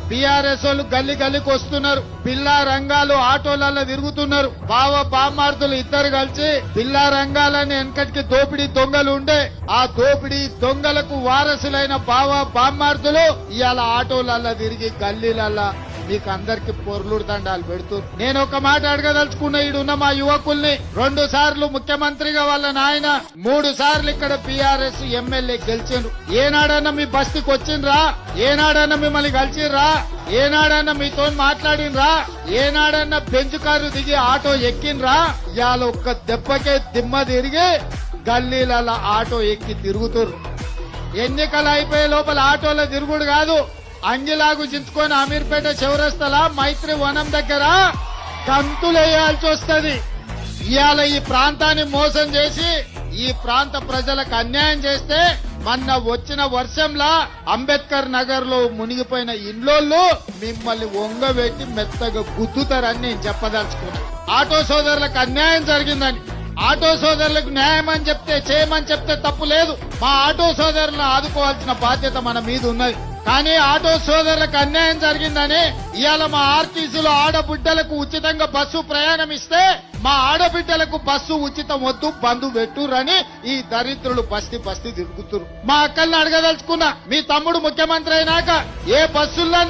BRS వాళ్ళు గల్లి గల్లికి వస్తున్నారు. పిల్లా రంగాలు ఆటోలలో తిరుగుతున్నారు. బామార్దులు ఇద్దరు కలిసి పిల్లా రంగాలని వెనకటికి దోపిడీ దొంగలు ఉండే ఆ దోపిడీ దొంగలకు వారసులైన బామార్దులు ఇవాళ ఆటోలలో తిరిగి గల్లీలల్లా మీకు అందరికి పొర్లుడు దండాలు పెడుతున్నారు. నేను ఒక మాట అడగదలుచుకున్న ఈడున్న మా యువకుల్ని 2 సార్లు ముఖ్యమంత్రిగా వాళ్ళ నాయన 3 సార్లు ఇక్కడ బీఆర్ఎస్ ఎమ్మెల్యే గెలిచిండ్రు. ఏనాడన్నా మీ బస్తీకి వచ్చిండ్రా? ఏనాడన్నా మిమ్మల్ని కలిసిర్రా? ఏనాడన్నా మీతో మాట్లాడినరా? ఏనాడన్నా బెంచ్ కారు దిగి ఆటో ఎక్కినరా? ఇవాళ ఒక్క దెబ్బకే దిమ్మ తిరిగి గల్లీలలో ఆటో ఎక్కి తిరుగుతురు. ఎన్నికలు అయిపోయే లోపల ఆటోలో తిరుగుడు కాదు, అంగిలాగు చించుకొని అమీర్పేట చౌరస్తలా మైత్రి వనం దగ్గర గంతులేయాల్సి వస్తుంది. ఇవాళ ఈ ప్రాంతాన్ని మోసం చేసి ఈ ప్రాంత ప్రజలకు అన్యాయం చేస్తే మొన్న వచ్చిన వర్షంలా అంబేద్కర్ నగర్ లో మునిగిపోయిన ఇండ్లోళ్ళు మిమ్మల్ని ఒంగబెట్టి మెత్తగా గుద్దుతారని నేను చెప్పదలుచుకున్నా. ఆటో సోదరులకు అన్యాయం జరిగిందని, ఆటో సోదరులకు న్యాయం అని చెప్తే చేయమని చెప్తే తప్పు లేదు. మా ఆటో సోదరులను ఆదుకోవాల్సిన బాధ్యత మన మీద ఉన్నది. కానీ ఆటో సోదరులకు అన్యాయం జరిగిందని ఇవాళ మా ఆర్టీసీలో ఆడబిడ్డలకు ఉచితంగా బస్సు ప్రయాణం ఇస్తే మా ఆడబిడ్డలకు బస్సు ఉచితం వద్దు, బంధు పెట్టురని ఈ దరిద్రులు బస్తీ తిరుగుతురు. మా అక్కల్ని అడగదలుచుకున్నా, మీ తమ్ముడు ముఖ్యమంత్రి అయినాక ఏ బస్సుల్లో